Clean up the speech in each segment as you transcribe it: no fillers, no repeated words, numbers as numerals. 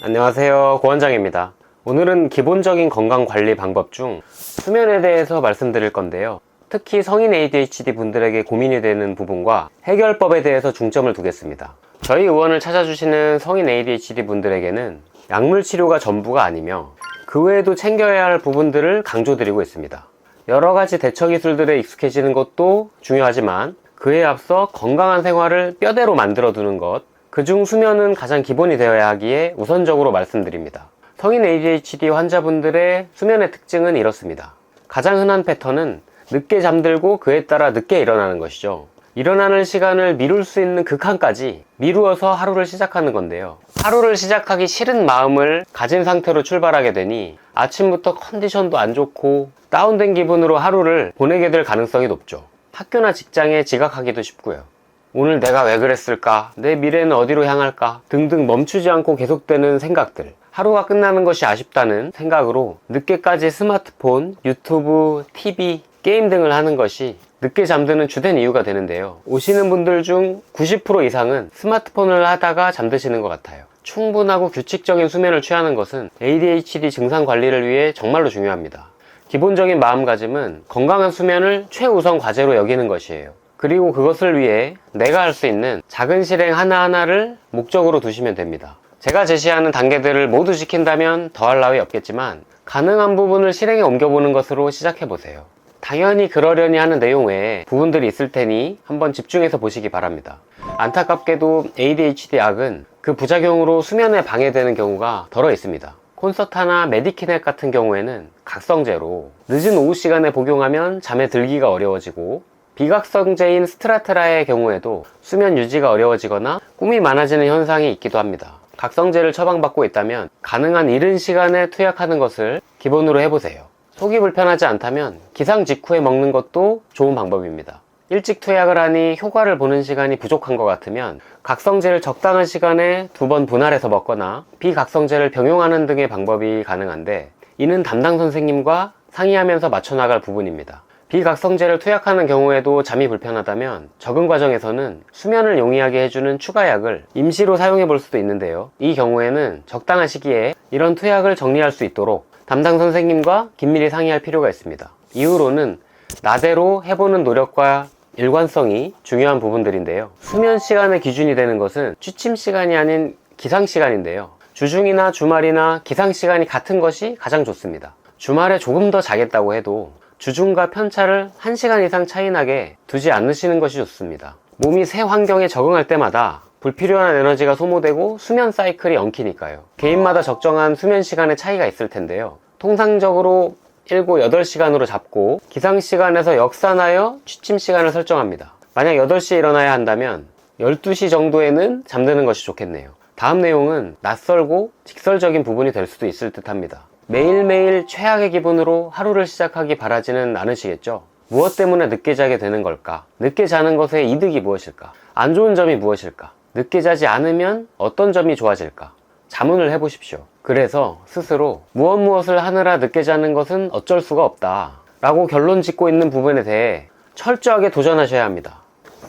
안녕하세요, 고원장입니다. 오늘은 기본적인 건강관리 방법 중 수면에 대해서 말씀드릴 건데요. 특히 성인 ADHD 분들에게 고민이 되는 부분과 해결법에 대해서 중점을 두겠습니다. 저희 의원을 찾아주시는 성인 ADHD 분들에게는 약물 치료가 전부가 아니며 그 외에도 챙겨야 할 부분들을 강조드리고 있습니다. 여러 가지 대처 기술들에 익숙해지는 것도 중요하지만 그에 앞서 건강한 생활을 뼈대로 만들어 두는 것, 그중 수면은 가장 기본이 되어야 하기에 우선적으로 말씀드립니다. 성인 ADHD 환자분들의 수면의 특징은 이렇습니다. 가장 흔한 패턴은 늦게 잠들고 그에 따라 늦게 일어나는 것이죠. 일어나는 시간을 미룰 수 있는 극한까지 미루어서 하루를 시작하는 건데요. 하루를 시작하기 싫은 마음을 가진 상태로 출발하게 되니 아침부터 컨디션도 안 좋고 다운된 기분으로 하루를 보내게 될 가능성이 높죠. 학교나 직장에 지각하기도 쉽고요. 오늘 내가 왜 그랬을까? 내 미래는 어디로 향할까? 등등 멈추지 않고 계속되는 생각들. 하루가 끝나는 것이 아쉽다는 생각으로 늦게까지 스마트폰, 유튜브, TV, 게임 등을 하는 것이 늦게 잠드는 주된 이유가 되는데요. 오시는 분들 중 90% 이상은 스마트폰을 하다가 잠드시는 것 같아요. 충분하고 규칙적인 수면을 취하는 것은 ADHD 증상 관리를 위해 정말로 중요합니다. 기본적인 마음가짐은 건강한 수면을 최우선 과제로 여기는 것이에요. 그리고 그것을 위해 내가 할 수 있는 작은 실행 하나하나를 목적으로 두시면 됩니다. 제가 제시하는 단계들을 모두 지킨다면 더할 나위 없겠지만 가능한 부분을 실행에 옮겨보는 것으로 시작해보세요. 당연히 그러려니 하는 내용 외에 부분들이 있을 테니 한번 집중해서 보시기 바랍니다. 안타깝게도 ADHD 약은 그 부작용으로 수면에 방해되는 경우가 덜어 있습니다. 콘서타나 메디키넷 같은 경우에는 각성제로 늦은 오후 시간에 복용하면 잠에 들기가 어려워지고, 비각성제인 스트라테라의 경우에도 수면 유지가 어려워지거나 꿈이 많아지는 현상이 있기도 합니다. 각성제를 처방받고 있다면 가능한 이른 시간에 투약하는 것을 기본으로 해보세요. 속이 불편하지 않다면 기상 직후에 먹는 것도 좋은 방법입니다. 일찍 투약을 하니 효과를 보는 시간이 부족한 것 같으면 각성제를 적당한 시간에 2번 분할해서 먹거나 비각성제를 병용하는 등의 방법이 가능한데, 이는 담당 선생님과 상의하면서 맞춰나갈 부분입니다. 비각성제를 투약하는 경우에도 잠이 불편하다면 적응 과정에서는 수면을 용이하게 해주는 추가약을 임시로 사용해 볼 수도 있는데요. 이 경우에는 적당한 시기에 이런 투약을 정리할 수 있도록 담당 선생님과 긴밀히 상의할 필요가 있습니다. 이후로는 나대로 해보는 노력과 일관성이 중요한 부분들인데요. 수면 시간의 기준이 되는 것은 취침 시간이 아닌 기상 시간인데요. 주중이나 주말이나 기상 시간이 같은 것이 가장 좋습니다. 주말에 조금 더 자겠다고 해도 주중과 편차를 1시간 이상 차이 나게 두지 않으시는 것이 좋습니다. 몸이 새 환경에 적응할 때마다 불필요한 에너지가 소모되고 수면 사이클이 엉키니까요. 개인마다 적정한 수면 시간의 차이가 있을 텐데요. 통상적으로 7, 8시간으로 잡고 기상시간에서 역산하여 취침 시간을 설정합니다. 만약 8시에 일어나야 한다면 12시 정도에는 잠드는 것이 좋겠네요. 다음 내용은 낯설고 직설적인 부분이 될 수도 있을 듯 합니다. 매일매일 최악의 기분으로 하루를 시작하기 바라지는 않으시겠죠? 무엇 때문에 늦게 자게 되는 걸까? 늦게 자는 것의 이득이 무엇일까? 안 좋은 점이 무엇일까? 늦게 자지 않으면 어떤 점이 좋아질까? 자문을 해보십시오. 그래서 스스로 무엇을 하느라 늦게 자는 것은 어쩔 수가 없다 라고 결론 짓고 있는 부분에 대해 철저하게 도전하셔야 합니다.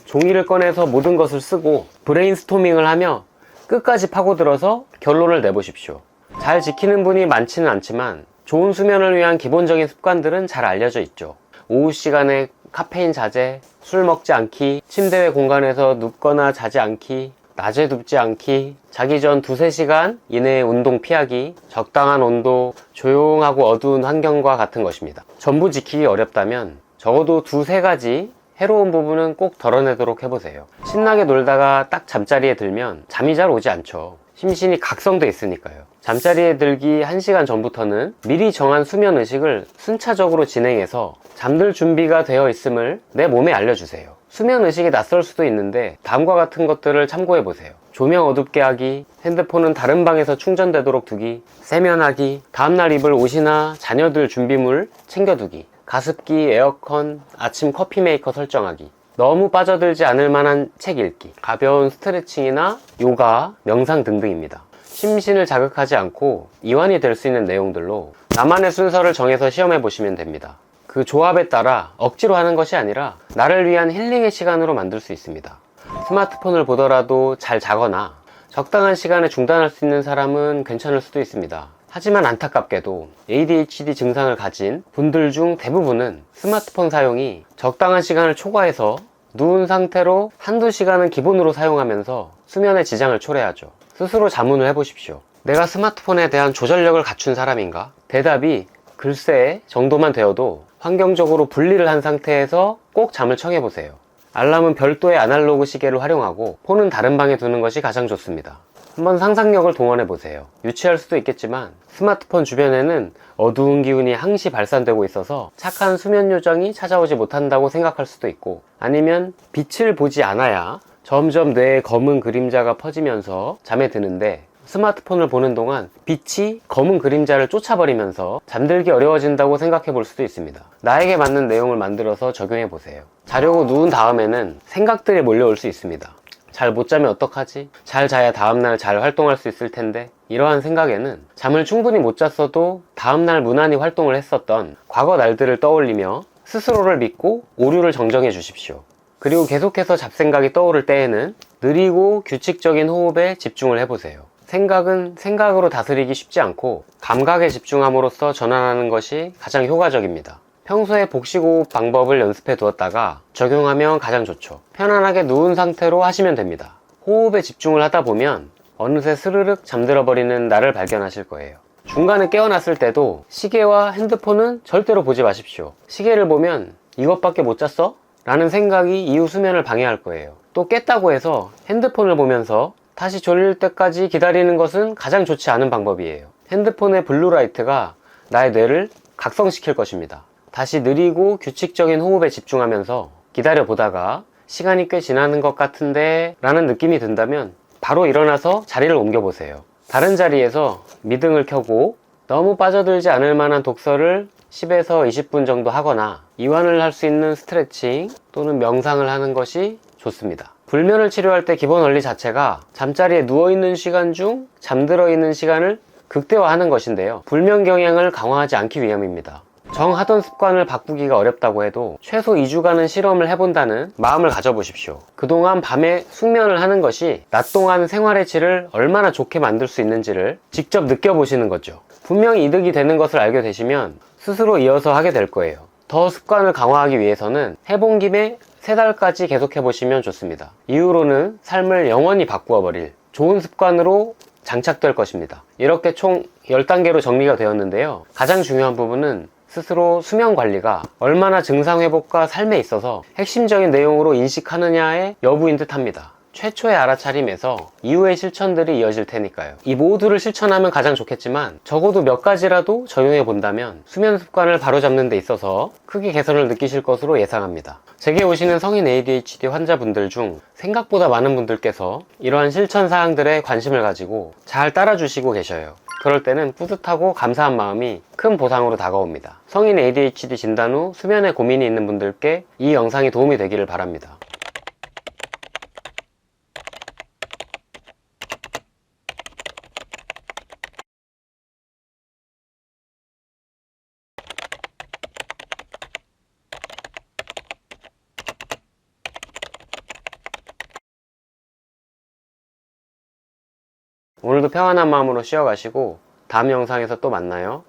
종이를 꺼내서 모든 것을 쓰고 브레인스토밍을 하며 끝까지 파고들어서 결론을 내보십시오. 잘 지키는 분이 많지는 않지만 좋은 수면을 위한 기본적인 습관들은 잘 알려져 있죠. 오후 시간에 카페인 자제, 술 먹지 않기, 침대 외 공간에서 눕거나 자지 않기, 낮에 눕지 않기, 자기 전 2-3시간 이내에 운동 피하기, 적당한 온도, 조용하고 어두운 환경과 같은 것입니다. 전부 지키기 어렵다면 적어도 2-3가지 해로운 부분은 꼭 덜어내도록 해보세요. 신나게 놀다가 딱 잠자리에 들면 잠이 잘 오지 않죠. 심신이 각성돼 있으니까요. 잠자리에 들기 1시간 전부터는 미리 정한 수면 의식을 순차적으로 진행해서 잠들 준비가 되어 있음을 내 몸에 알려주세요. 수면 의식이 낯설 수도 있는데 다음과 같은 것들을 참고해 보세요. 조명 어둡게 하기, 핸드폰은 다른 방에서 충전되도록 두기, 세면하기, 다음날 입을 옷이나 자녀들 준비물 챙겨두기, 가습기, 에어컨, 아침 커피 메이커 설정하기, 너무 빠져들지 않을 만한 책 읽기, 가벼운 스트레칭이나 요가, 명상 등등입니다. 심신을 자극하지 않고 이완이 될 수 있는 내용들로 나만의 순서를 정해서 시험해 보시면 됩니다. 그 조합에 따라 억지로 하는 것이 아니라 나를 위한 힐링의 시간으로 만들 수 있습니다. 스마트폰을 보더라도 잘 자거나 적당한 시간에 중단할 수 있는 사람은 괜찮을 수도 있습니다. 하지만 안타깝게도 ADHD 증상을 가진 분들 중 대부분은 스마트폰 사용이 적당한 시간을 초과해서 누운 상태로 한두 시간은 기본으로 사용하면서 수면에 지장을 초래하죠. 스스로 자문을 해보십시오. 내가 스마트폰에 대한 조절력을 갖춘 사람인가? 대답이 글쎄 정도만 되어도 환경적으로 분리를 한 상태에서 꼭 잠을 청해보세요. 알람은 별도의 아날로그 시계를 활용하고 폰은 다른 방에 두는 것이 가장 좋습니다. 한번 상상력을 동원해보세요. 유치할 수도 있겠지만 스마트폰 주변에는 어두운 기운이 항시 발산되고 있어서 착한 수면 요정이 찾아오지 못한다고 생각할 수도 있고, 아니면 빛을 보지 않아야 점점 뇌에 검은 그림자가 퍼지면서 잠에 드는데 스마트폰을 보는 동안 빛이 검은 그림자를 쫓아버리면서 잠들기 어려워진다고 생각해 볼 수도 있습니다. 나에게 맞는 내용을 만들어서 적용해 보세요. 자려고 누운 다음에는 생각들이 몰려올 수 있습니다. 잘 못 자면 어떡하지? 잘 자야 다음날 잘 활동할 수 있을 텐데. 이러한 생각에는 잠을 충분히 못 잤어도 다음날 무난히 활동을 했었던 과거 날들을 떠올리며 스스로를 믿고 오류를 정정해 주십시오. 그리고 계속해서 잡생각이 떠오를 때에는 느리고 규칙적인 호흡에 집중을 해보세요. 생각은 생각으로 다스리기 쉽지 않고 감각에 집중함으로써 전환하는 것이 가장 효과적입니다. 평소에 복식호흡 방법을 연습해 두었다가 적용하면 가장 좋죠. 편안하게 누운 상태로 하시면 됩니다. 호흡에 집중을 하다 보면 어느새 스르륵 잠들어 버리는 나를 발견하실 거예요. 중간에 깨어났을 때도 시계와 핸드폰은 절대로 보지 마십시오. 시계를 보면 이것밖에 못 잤어? 라는 생각이 이후 수면을 방해할 거예요. 또 깼다고 해서 핸드폰을 보면서 다시 졸릴 때까지 기다리는 것은 가장 좋지 않은 방법이에요. 핸드폰의 블루라이트가 나의 뇌를 각성시킬 것입니다. 다시 느리고 규칙적인 호흡에 집중하면서 기다려 보다가 시간이 꽤 지나는 것 같은데 라는 느낌이 든다면 바로 일어나서 자리를 옮겨보세요. 다른 자리에서 미등을 켜고 너무 빠져들지 않을 만한 독서를 10에서 20분 정도 하거나 이완을 할 수 있는 스트레칭 또는 명상을 하는 것이 좋습니다. 불면을 치료할 때 기본 원리 자체가 잠자리에 누워있는 시간 중 잠들어 있는 시간을 극대화하는 것인데요. 불면 경향을 강화하지 않기 위함입니다. 정하던 습관을 바꾸기가 어렵다고 해도 최소 2주간은 실험을 해본다는 마음을 가져보십시오. 그동안 밤에 숙면을 하는 것이 낮 동안 생활의 질을 얼마나 좋게 만들 수 있는지를 직접 느껴보시는 거죠. 분명히 이득이 되는 것을 알게 되시면 스스로 이어서 하게 될 거예요. 더 습관을 강화하기 위해서는 해본 김에 3달까지 계속해보시면 좋습니다. 이후로는 삶을 영원히 바꾸어 버릴 좋은 습관으로 장착될 것입니다. 이렇게 총 10단계로 정리가 되었는데요. 가장 중요한 부분은 스스로 수면 관리가 얼마나 증상 회복과 삶에 있어서 핵심적인 내용으로 인식하느냐의 여부인 듯 합니다. 최초의 알아차림에서 이후의 실천들이 이어질 테니까요. 이 모두를 실천하면 가장 좋겠지만 적어도 몇 가지라도 적용해 본다면 수면 습관을 바로잡는 데 있어서 크게 개선을 느끼실 것으로 예상합니다. 제게 오시는 성인 ADHD 환자분들 중 생각보다 많은 분들께서 이러한 실천 사항들에 관심을 가지고 잘 따라주시고 계셔요. 그럴 때는 뿌듯하고 감사한 마음이 큰 보상으로 다가옵니다. 성인 ADHD 진단 후 수면에 고민이 있는 분들께 이 영상이 도움이 되기를 바랍니다. 오늘도 평안한 마음으로 쉬어가시고 다음 영상에서 또 만나요.